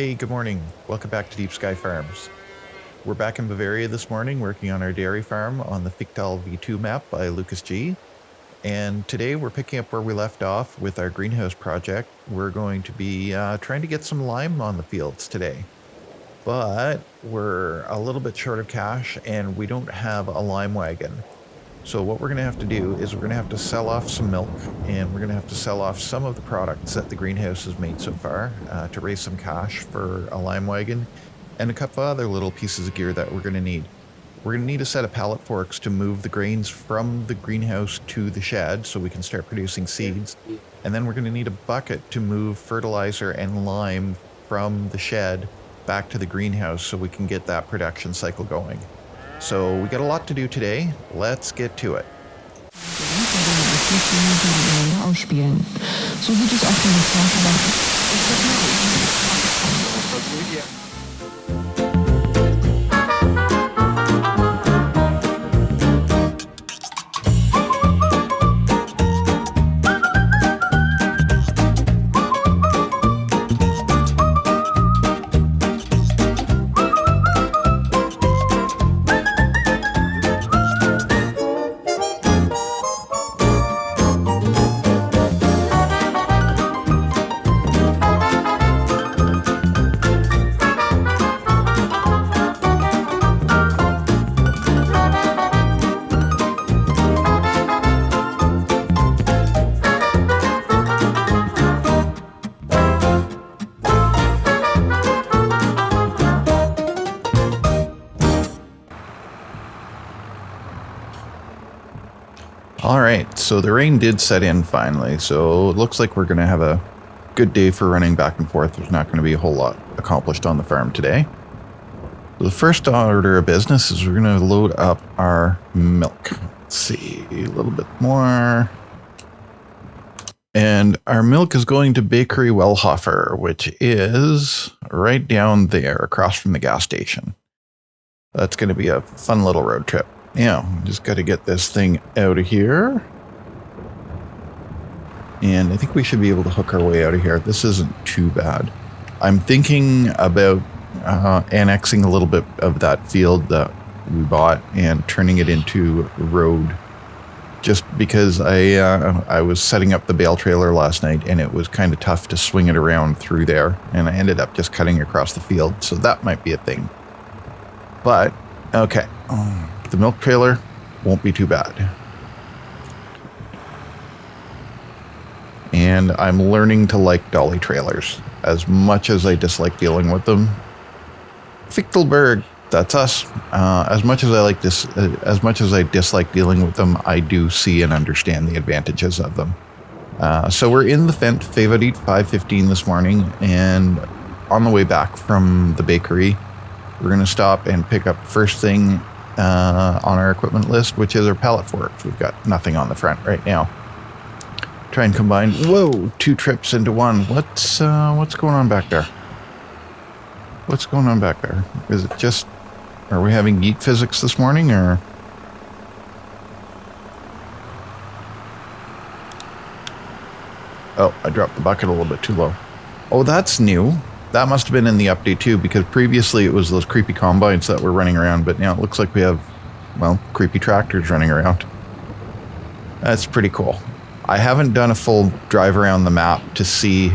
Hey, good morning. Welcome back to Deep Sky Farms. We're back in Bavaria this morning working on our dairy farm on the Fichtal V2 map by Lucas G. And today we're picking up where we left off with our greenhouse project. We're going to be trying to get some lime on the fields today. But we're a little bit short of cash and we don't have a lime wagon. So what we're going to have to do is we're going to have to sell off some milk, and we're going to have to sell off some of the products that the greenhouse has made so far to raise some cash for a lime wagon and a couple other little pieces of gear that we're going to need. We're going to need a set of pallet forks to move the grains from the greenhouse to the shed so we can start producing seeds. And then we're going to need a bucket to move fertilizer and lime from the shed back to the greenhouse so we can get that production cycle going. So we got a lot to do today. Let's get to it. Ausspielen. So wird es auch von den Vorverwandten. All right, so the rain did set in finally, so it looks like we're going to have a good day for running back and forth. There's not going to be a whole lot accomplished on the farm today. The first order of business is we're going to load up our milk. Let's see, a little bit more. And our milk is going to Bakery Wellhofer, which is right down there across from the gas station. That's going to be a fun little road trip. Yeah, just got to get this thing out of here. And I think we should be able to hook our way out of here. This isn't too bad. I'm thinking about annexing a little bit of that field that we bought and turning it into road. Just because I was setting up the bale trailer last night and it was kind of tough to swing it around through there. And I ended up just cutting across the field. So that might be a thing. But, okay. The milk trailer won't be too bad. And I'm learning to like dolly trailers as much as I dislike dealing with them. Fichtelberg, that's us. As much as I dislike dealing with them, I do see and understand the advantages of them. So we're in the Fendt Favorit 515 this morning, and on the way back from the bakery, we're going to stop and pick up first thing on our equipment list, which is our pallet forks. We've got nothing on the front right now. Try and combine, two trips into one. What's going on back there? What's going on back there? Is it just, are we having geek physics this morning, or? Oh, I dropped the bucket a little bit too low. Oh, that's new. That must have been in the update too, because previously it was those creepy combines that were running around, but now it looks like we have, creepy tractors running around. That's pretty cool. I haven't done a full drive around the map to see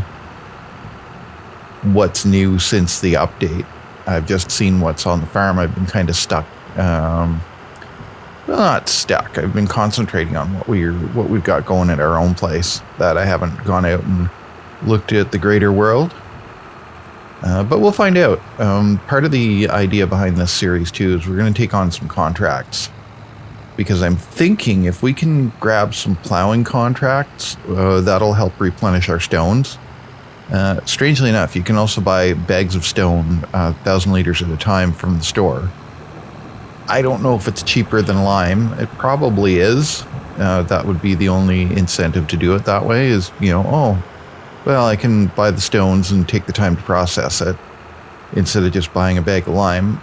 what's new since the update. I've just seen what's on the farm. I've been kind of stuck. Well, not stuck. I've been concentrating on what we've got going at our own place, that I haven't gone out and looked at the greater world. But we'll find out. Part of the idea behind this series, too, is we're going to take on some contracts. Because I'm thinking if we can grab some plowing contracts, that'll help replenish our stones. Strangely enough, you can also buy bags of stone, 1,000 liters at a time from the store. I don't know if it's cheaper than lime. It probably is. That would be the only incentive to do it that way is, I can buy the stones and take the time to process it instead of just buying a bag of lime.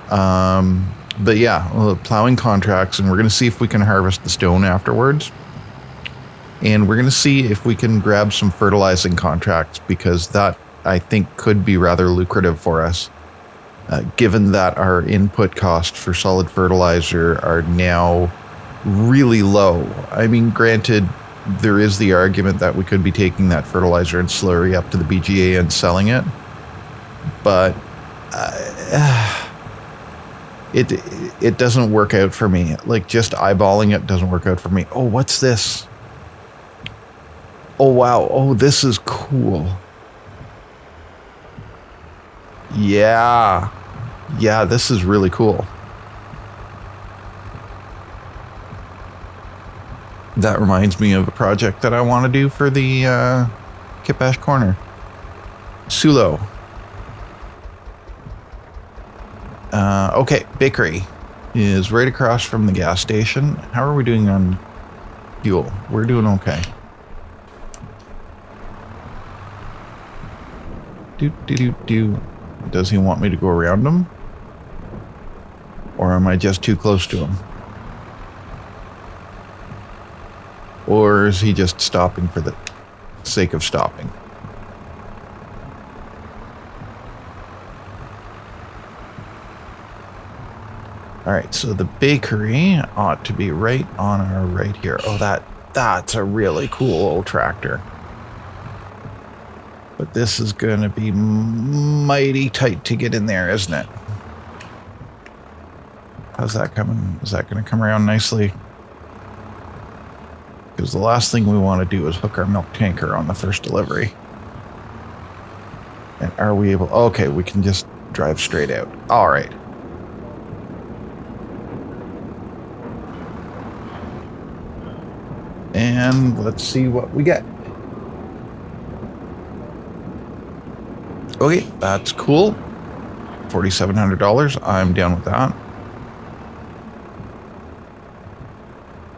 But yeah, plowing contracts, and we're going to see if we can harvest the stone afterwards. And we're going to see if we can grab some fertilizing contracts, because that I think could be rather lucrative for us, given that our input costs for solid fertilizer are now really low. I mean, granted, there is the argument that we could be taking that fertilizer and slurry up to the BGA and selling it, but it doesn't work out for me. Like, just eyeballing it doesn't work out for me. Oh, what's this? Oh, wow. Oh, this is cool. Yeah. Yeah, this is really cool. That reminds me of a project that I want to do for the Kipash Corner. Sulo. Okay, bakery is right across from the gas station. How are we doing on fuel? We're doing okay. Do. Does he want me to go around him? Or am I just too close to him? Or is he just stopping for the sake of stopping? All right, so the bakery ought to be right on our right here. Oh, that's a really cool old tractor. But this is going to be mighty tight to get in there, isn't it? How's that coming? Is that going to come around nicely? Because the last thing we want to do is hook our milk tanker on the first delivery. And are we able? Okay, we can just drive straight out. All right. And let's see what we get. Okay, that's cool. $4,700. I'm down with that.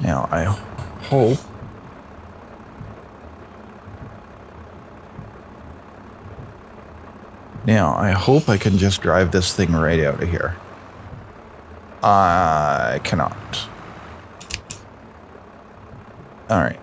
Now, I hope I can just drive this thing right out of here. I cannot. All right.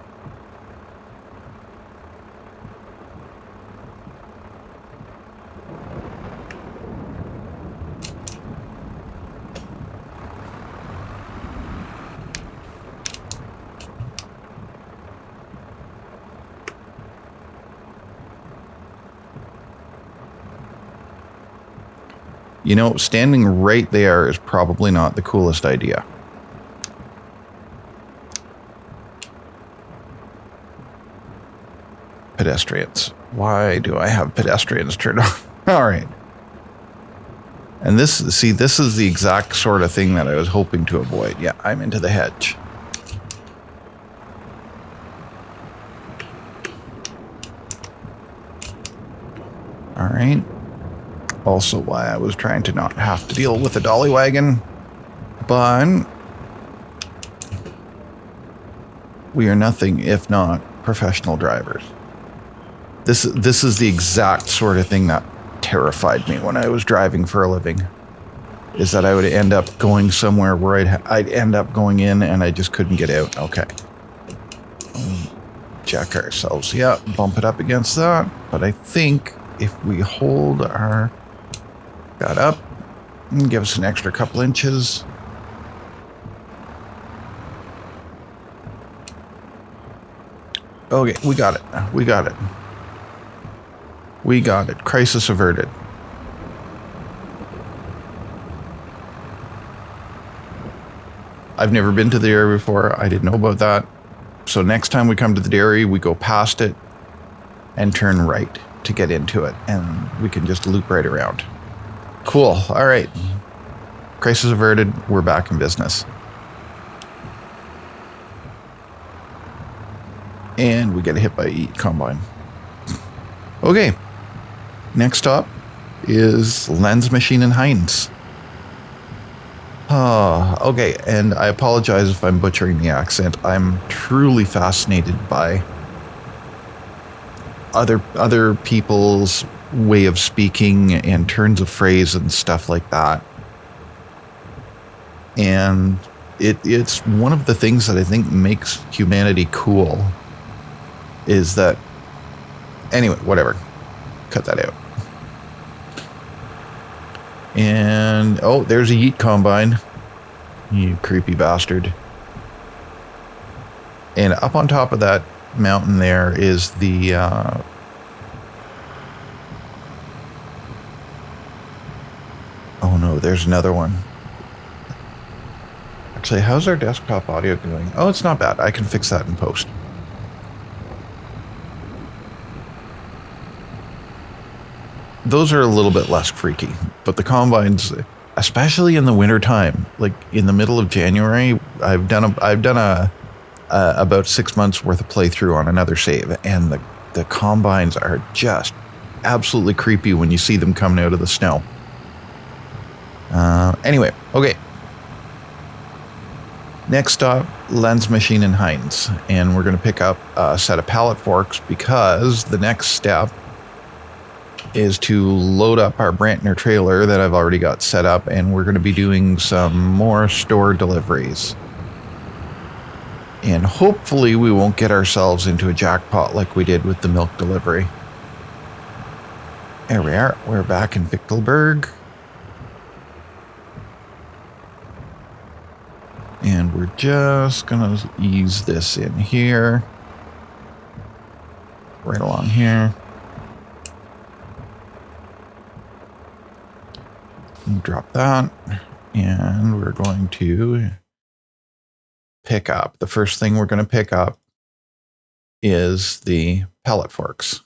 You know, standing right there is probably not the coolest idea. Pedestrians. Why do I have pedestrians turned on? All right. And this is the exact sort of thing that I was hoping to avoid. Yeah, I'm into the hedge. All right. Also why I was trying to not have to deal with a dolly wagon. But we are nothing if not professional drivers. This is the exact sort of thing that terrified me when I was driving for a living. Is that I would end up going somewhere where I'd end up going in and I just couldn't get out. Okay. Check ourselves. Yeah, bump it up against that. But I think if we hold our got up and give us an extra couple inches. Okay, we got it. We got it. We got it. Crisis averted. I've never been to the dairy before. I didn't know about that. So next time we come to the dairy, we go past it and turn right to get into it. And we can just loop right around. Cool. All right. Crisis averted. We're back in business. And we get hit by a combine. Okay. Next stop is Lens Machine in Heinz. Okay. And I apologize if I'm butchering the accent. I'm truly fascinated by other people's way of speaking and turns of phrase and stuff like that. And it's one of the things that I think makes humanity cool is that, anyway, whatever. cut that out. And, oh, there's a yeet combine. You creepy bastard. And up on top of that mountain there is the... oh no, there's another one. Actually, how's our desktop audio doing? Oh, it's not bad. I can fix that in post. Those are a little bit less freaky, but the combines, especially in the winter time, like in the middle of January, I've done about 6 months worth of playthrough on another save, and the combines are just absolutely creepy when you see them coming out of the snow. Anyway, okay. Next stop, Lens Machine in Heinz, and we're going to pick up a set of pallet forks because the next step is to load up our Brantner trailer that I've already got set up, and we're going to be doing some more store deliveries. And hopefully we won't get ourselves into a jackpot like we did with the milk delivery. There we are. We're back in Vickelberg. And we're just going to ease this in here. Right along here. Drop that. And we're going to pick up. The first thing we're going to pick up is the pellet forks.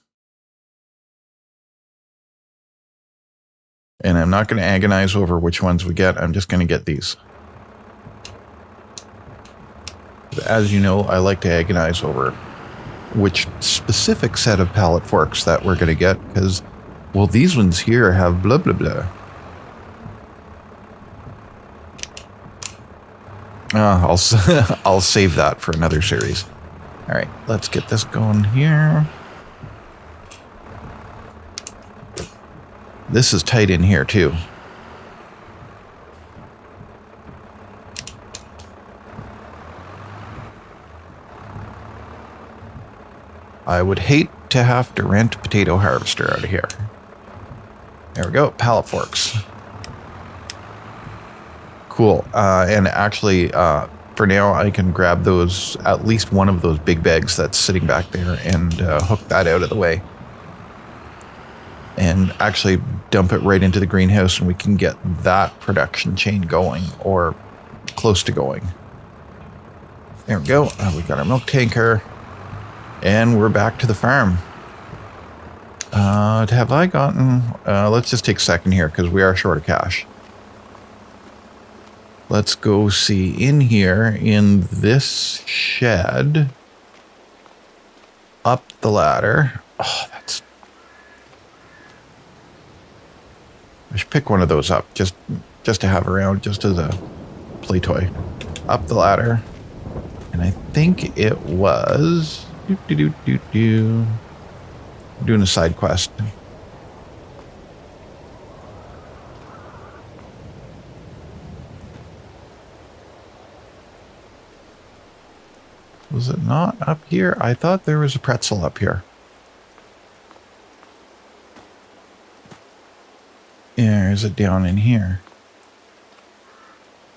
And I'm not going to agonize over which ones we get. I'm just going to get these. As you know, I like to agonize over which specific set of pallet forks that we're going to get, because, well, these ones here have blah, blah, blah. I'll save that for another series. All right, let's get this going here. This is tight in here, too. I would hate to have to rent a potato harvester out of here. There we go, pallet forks. Cool, and actually, for now, I can grab those, at least one of those big bags that's sitting back there, and hook that out of the way. And actually dump it right into the greenhouse, and we can get that production chain going, or close to going. There we go, we got our milk tanker. And we're back to the farm. Have I gotten... let's just take a second here, because we are short of cash. Let's go see in here, in this shed. Up the ladder. Oh, that's... I should pick one of those up, just to have around, just as a play toy. Up the ladder. And I think it was... doing a side quest. Was it not up here? I thought there was a pretzel up here. Yeah, is it down in here?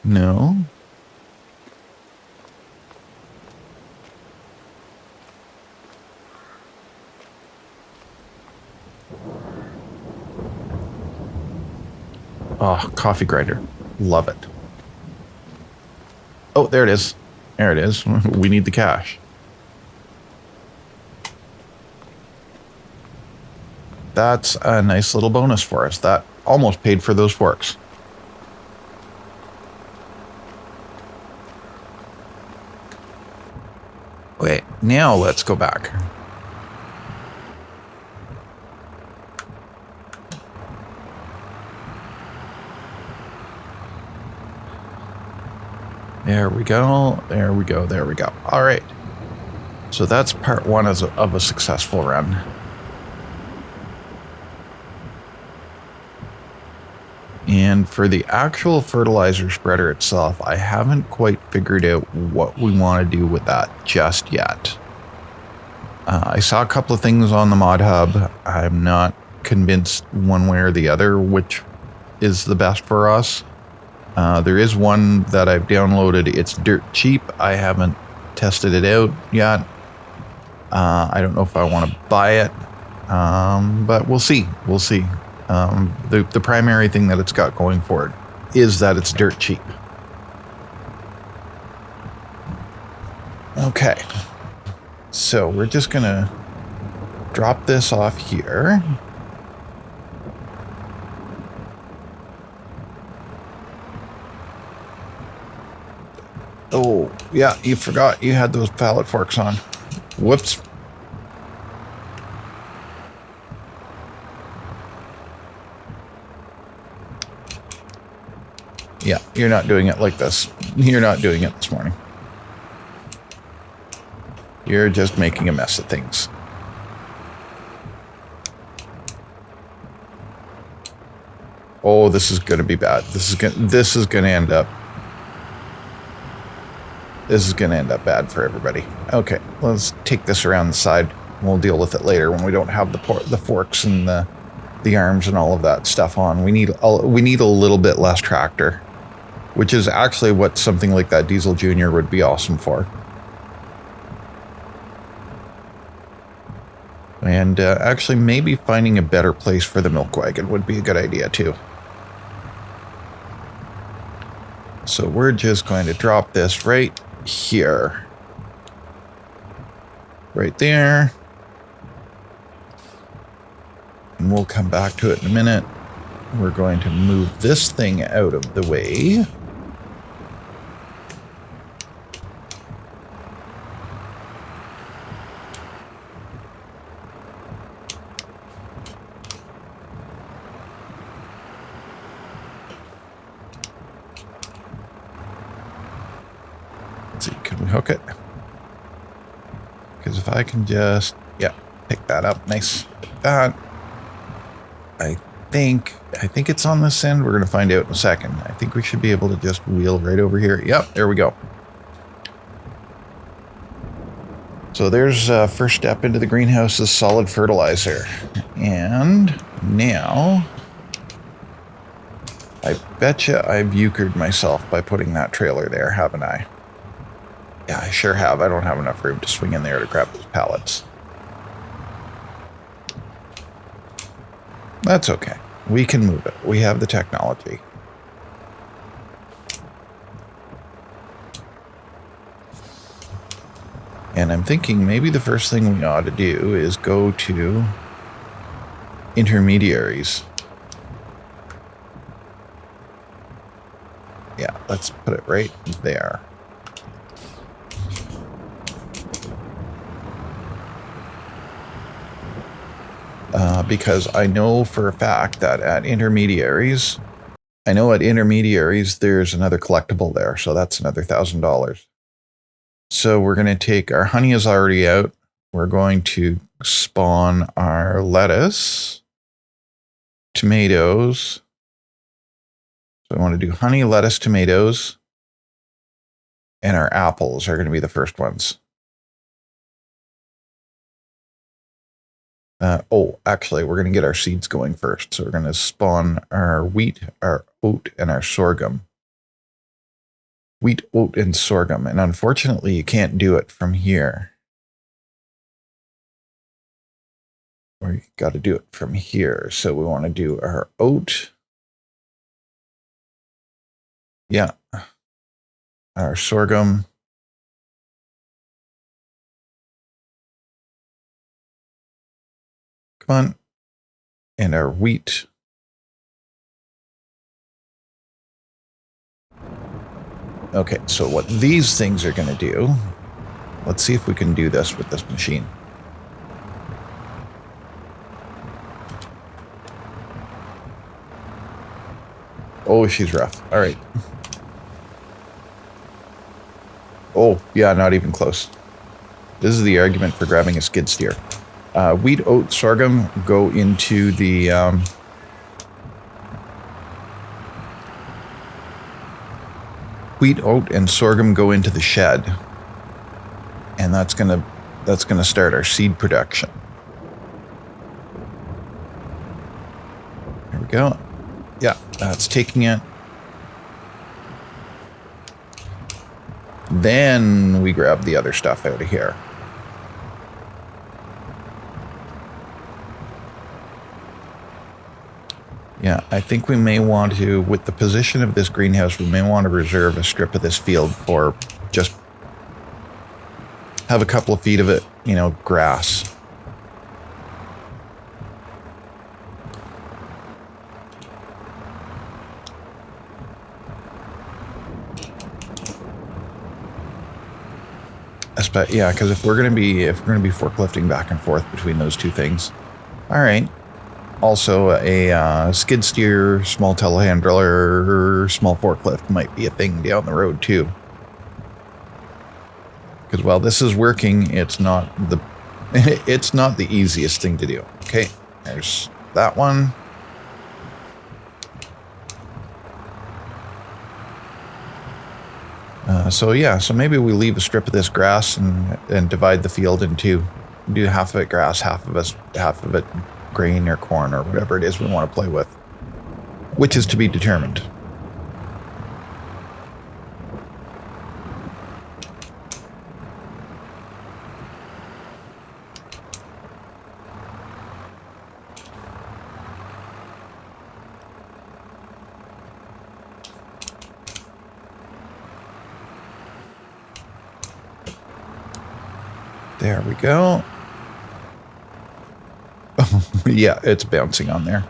No. Oh, coffee grinder. Love it. Oh, there it is. There it is. We need the cash. That's a nice little bonus for us. That almost paid for those forks. Okay, now let's go back. There we go. There we go. There we go. All right. So that's part one of a successful run. And for the actual fertilizer spreader itself, I haven't quite figured out what we want to do with that just yet. I saw a couple of things on the mod hub. I'm not convinced one way or the other which is the best for us. There is one that I've downloaded. It's dirt cheap. I haven't tested it out yet. I don't know if I want to buy it, but we'll see. We'll see. The primary thing that it's got going for it is that it's dirt cheap. Okay. So we're just going to drop this off here. Oh, yeah, you forgot you had those pallet forks on. Whoops. Yeah, you're not doing it like this. You're not doing it this morning. You're just making a mess of things. Oh, this is going to be bad. This is going to end up. This is going to end up bad for everybody. Okay, let's take this around the side. We'll deal with it later when we don't have the forks and the arms and all of that stuff on. We need a little bit less tractor, which is actually what something like that Diesel Junior would be awesome for. And actually, maybe finding a better place for the milk wagon would be a good idea too. So we're just going to drop this right here. Right there. And we'll come back to it in a minute. We're going to move this thing out of the way. Let's see, can we hook it? Because if I can just, yeah, pick that up, nice. Like that. I think it's on this end. We're going to find out in a second. I think we should be able to just wheel right over here. Yep, there we go. So there's first step into the greenhouse is solid fertilizer. And now, I betcha I've euchred myself by putting that trailer there, haven't I? Yeah, I sure have. I don't have enough room to swing in there to grab those pallets. That's okay. We can move it. We have the technology. And I'm thinking maybe the first thing we ought to do is go to intermediaries. Yeah, let's put it right there. Because I know for a fact that at intermediaries, there's another collectible there. So that's another $1,000. So we're going to take our honey is already out. We're going to spawn our lettuce, tomatoes. So I want to do honey, lettuce, tomatoes, and our apples are going to be the first ones. Actually, we're going to get our seeds going first. So we're going to spawn our wheat, our oat, and our sorghum. Wheat, oat, and sorghum. And unfortunately, you can't do it from here. Or you got to do it from here. So we want to do our oat. Yeah. Our sorghum. Come on. And our wheat. Okay, so what these things are going to do, let's see if we can do this with this machine. Oh, she's rough. All right. Oh, yeah, not even close. This is the argument for grabbing a skid steer. Wheat, oat, sorghum go into the... wheat, oat, and sorghum go into the shed. And that's gonna start our seed production. go. Yeah, that's taking it. Then we grab the other stuff out of here. Yeah, I think we may want to, with the position of this greenhouse, we may want to reserve a strip of this field for just have a couple of feet of it, you know, grass. Yeah, because if we're gonna be forklifting back and forth between those two things, all right. Also, a skid steer, small telehandler, small forklift might be a thing down the road too. Because while this is working, it's not the easiest thing to do. Okay, there's that one. So maybe we leave a strip of this grass and divide the field in two. Do half of it grass, half of it grain or corn or whatever it is we want to play with, which is to be determined. There we go. Yeah, it's bouncing on there.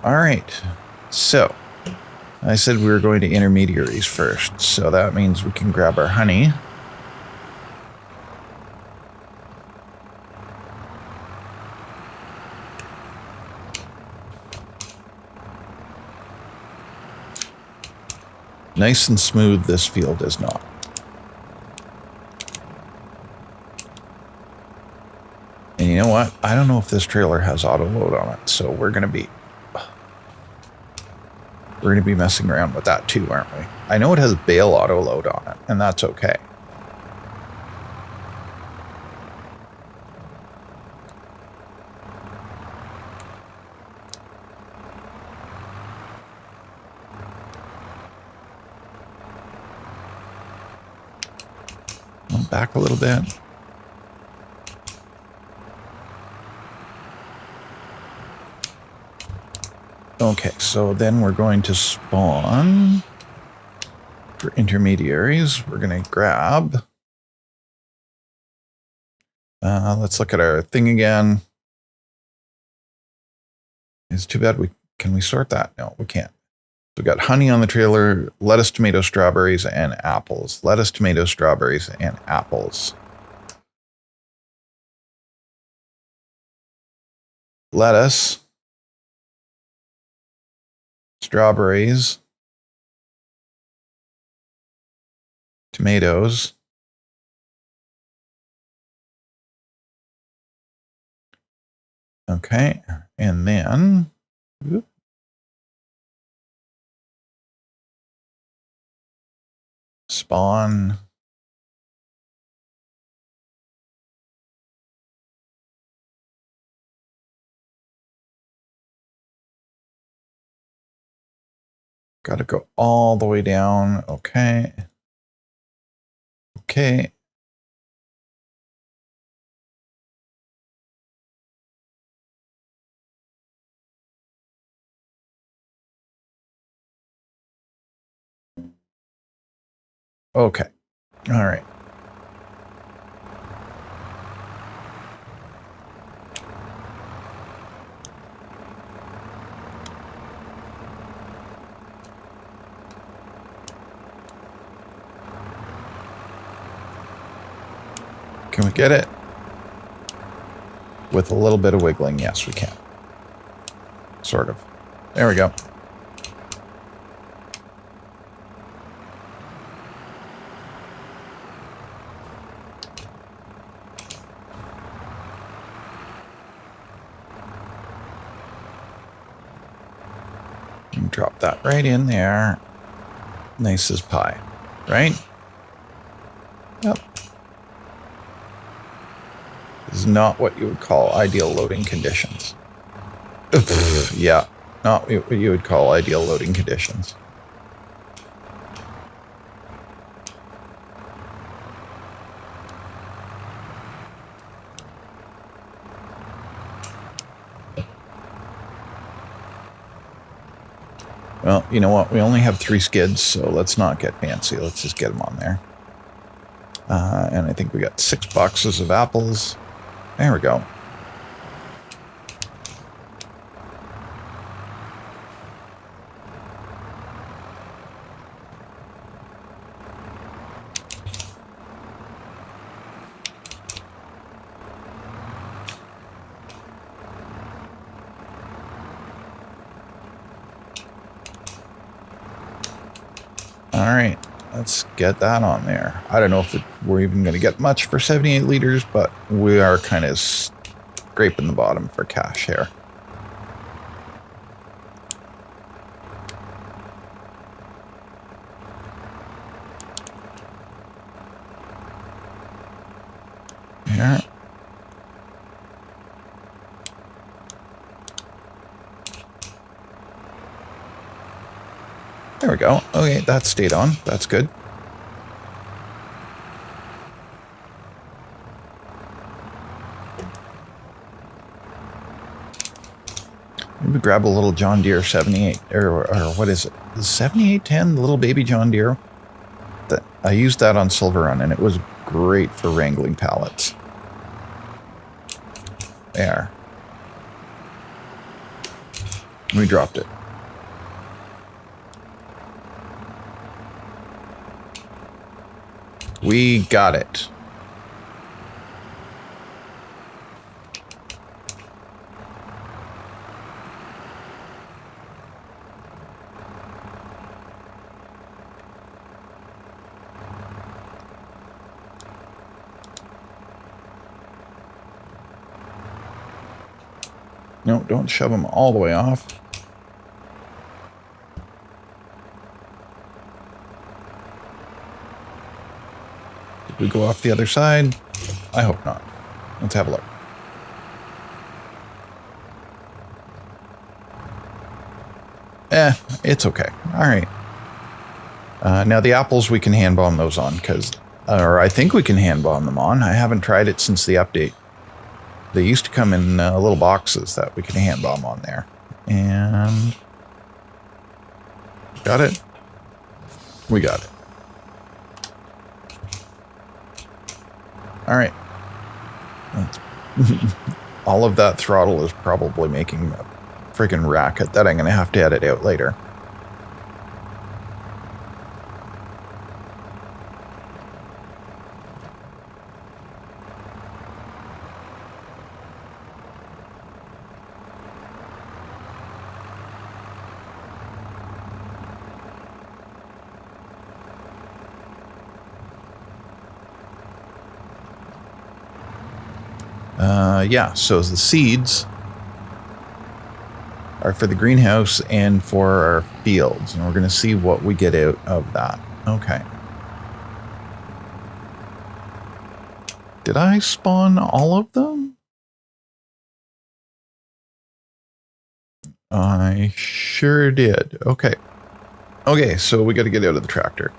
All right. So I said we were going to intermediaries first. So that means we can grab our honey. Nice and smooth this field is not. And you know what? I don't know if this trailer has auto load on it, so we're gonna be messing around with that too, aren't we? I know it has bale auto load on it, and that's okay. Back a little bit. Okay, so then we're going to spawn for intermediaries. We're going to grab. Let's look at our thing again. It's too bad can we sort that? No, we can't. We've got honey on the trailer, lettuce, tomato, strawberries, and apples. Lettuce, tomato, strawberries, and apples. Lettuce, strawberries, tomatoes, okay, and then spawn. Got to go all the way down. Okay. Okay. Okay. All right. Can we get it? With a little bit of wiggling, yes, we can. Sort of. There we go. Drop that right in there. Nice as pie, right? Yep. This is not what you would call ideal loading conditions. Yeah, not what you would call ideal loading conditions. Well, you know what? We only have 3 skids, so let's not get fancy. Let's just get them on there. And I think we got 6 boxes of apples. There we go. All right, let's get that on there. I don't know if we're even going to get much for 78 liters, but we are kind of scraping the bottom for cash here. Here. There we go. Okay, that stayed on. That's good. Maybe grab a little John Deere 78, or what is it? The 7810, the little baby John Deere. I used that on Silver Run, and it was great for wrangling pallets. There. We dropped it. We got it. No, don't shove them all the way off. Did we go off the other side? I hope not. Let's have a look. It's okay. All right. Now the apples, we can hand bomb those on, or I think we can hand bomb them on. I haven't tried it since the update. They used to come in little boxes that we can hand bomb on there. And got it? We got it. All right. All of that throttle is probably making a freaking racket that I'm going to have to edit out later. Yeah, so the seeds are for the greenhouse and for our fields, and we're going to see what we get out of that. Okay. Did I spawn all of them? I sure did. Okay. Okay, so we got to get out of the tractor.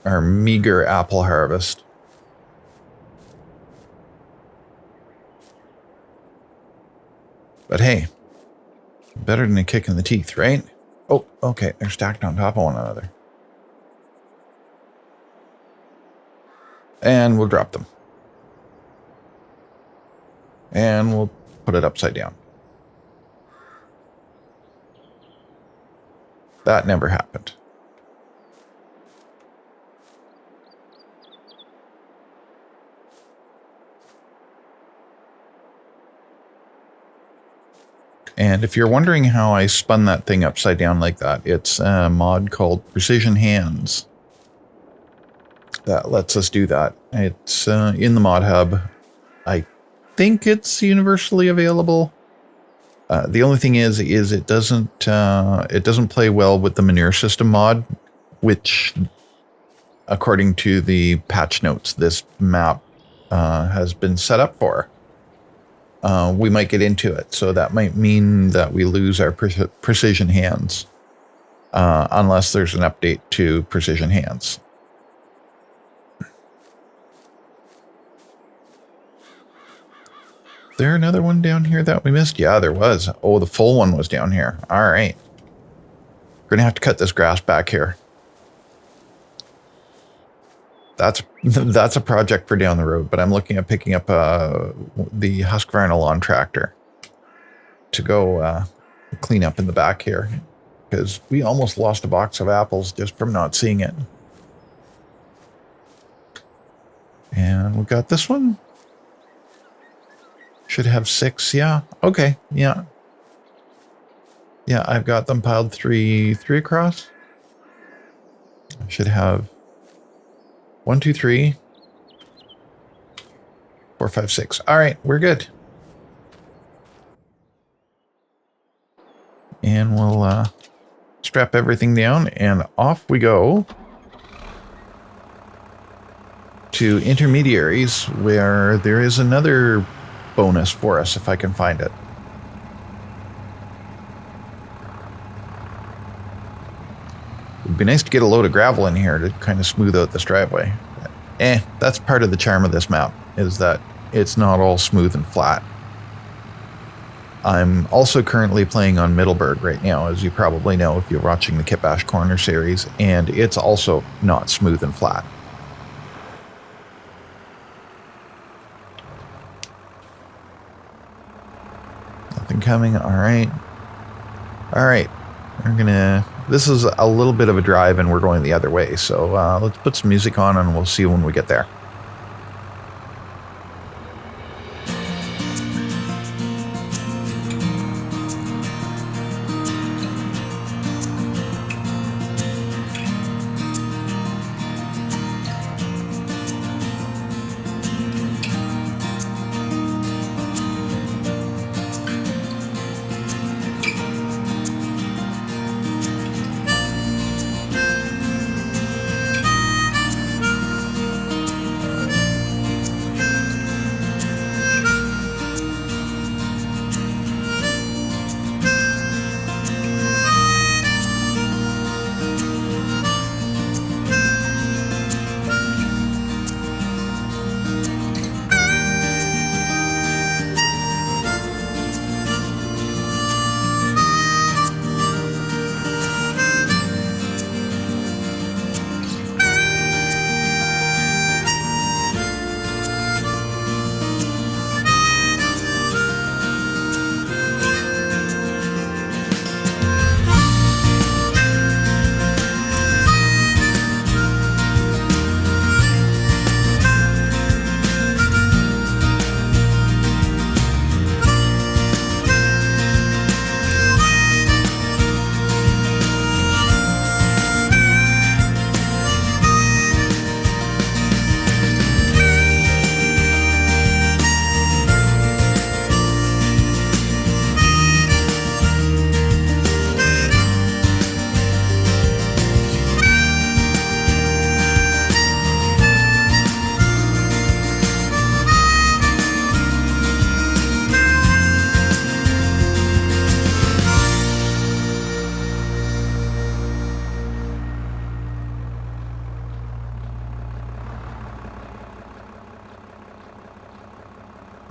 Our meager apple harvest. But hey, better than a kick in the teeth, right? Oh, okay, they're stacked on top of one another. And we'll drop them. And we'll put it upside down. That never happened. And if you're wondering how I spun that thing upside down like that, it's a mod called Precision Hands. that lets us do that. It's in the mod hub. I think it's universally available. The only thing is it doesn't play well with the manure system mod, which, according to the patch notes, this map has been set up for. We might get into it, so that might mean that we lose our precision hands, unless there's an update to precision hands. Is there another one down here that we missed? Yeah, there was. Oh, the full one was down here. All right. We're going to have to cut this grass back here. That's a project for down the road, but I'm looking at picking up the Husqvarna lawn tractor to go clean up in the back here, because we almost lost a box of apples just from not seeing it. And we got this one. Should have 6, yeah. Okay, yeah. Yeah, I've got them piled three across. I should have 1, 2, 3, 4, 5, 6. All right, we're good. And we'll strap everything down, and off we go to intermediaries, where there is another bonus for us if I can find it. It'd be nice to get a load of gravel in here to kind of smooth out this driveway. But, that's part of the charm of this map, is that it's not all smooth and flat. I'm also currently playing on Middleburg right now, as you probably know if you're watching the Kitbash Corner series, and it's also not smooth and flat. Nothing coming. All right. All right. We're gonna. This is a little bit of a drive, and we're going the other way. So let's put some music on, and we'll see when we get there.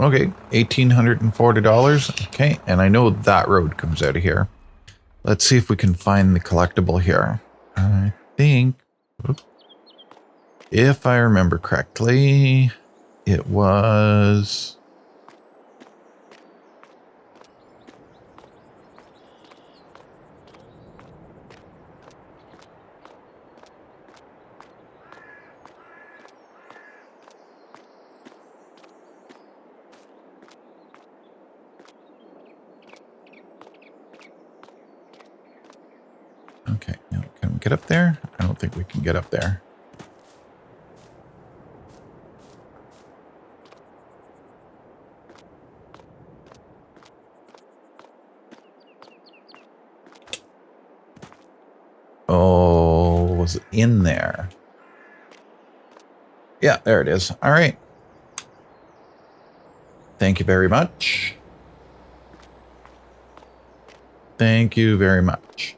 Okay, $1,840. Okay, and I know that road comes out of here. Let's see if we can find the collectible here. I think, if I remember correctly, it was... Okay, now can we get up there? I don't think we can get up there. was in there. Yeah, there it is. All right. Thank you very much. Thank you very much.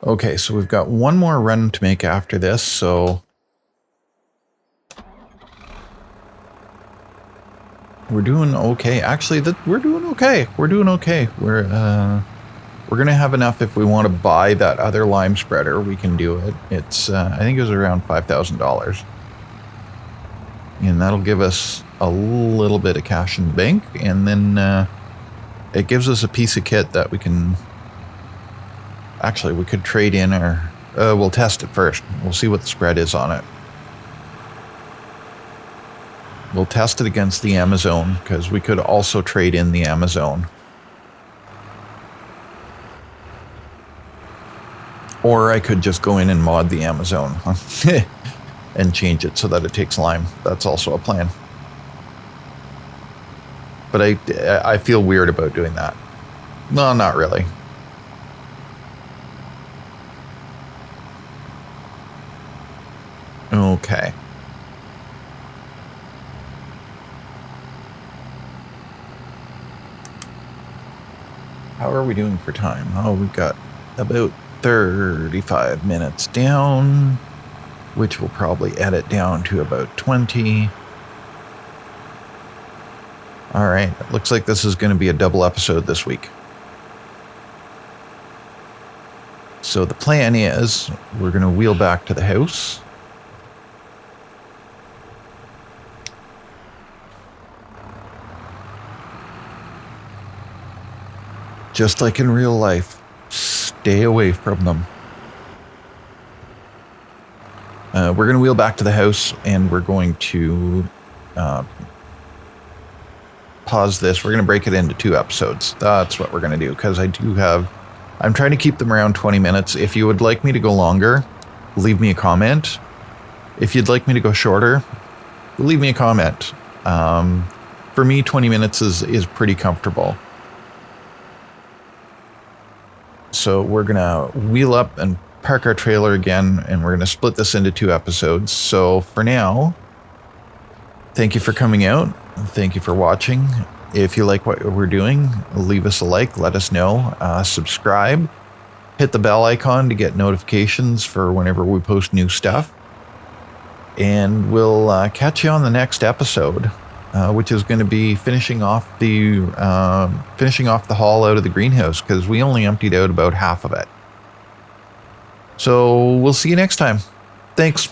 Okay, so we've got one more run to make after this, so we're doing okay. Actually, we're doing okay. We're doing okay. We're gonna have enough if we want to buy that other lime spreader. We can do it. It's I think it was around $5,000, and that'll give us a little bit of cash in the bank, and then it gives us a piece of kit that we can. Actually, we could trade in, or we'll test it first. We'll see what the spread is on it. We'll test it against the Amazon, because we could also trade in the Amazon. Or I could just go in and mod the Amazon and change it so that it takes lime. That's also a plan. But I feel weird about doing that. No, not really. Okay. How are we doing for time? Oh, we've got about 35 minutes down, which will probably edit down to about 20. All right. It looks like this is going to be a double episode this week. So the plan is we're going to wheel back to the house. Just like in real life, stay away from them. We're going to wheel back to the house, and we're going to pause this. We're going to break it into 2 episodes. That's what we're going to do, because I'm trying to keep them around 20 minutes. If you would like me to go longer, leave me a comment. If you'd like me to go shorter, leave me a comment. For me, 20 minutes is pretty comfortable. So we're going to wheel up and park our trailer again, and we're going to split this into 2 episodes. So for now, thank you for coming out. Thank you for watching. If you like what we're doing, leave us a like, let us know, subscribe, hit the bell icon to get notifications for whenever we post new stuff. And we'll catch you on the next episode, which is going to be finishing off the haul out of the greenhouse, because we only emptied out about half of it. So we'll see you next time. Thanks.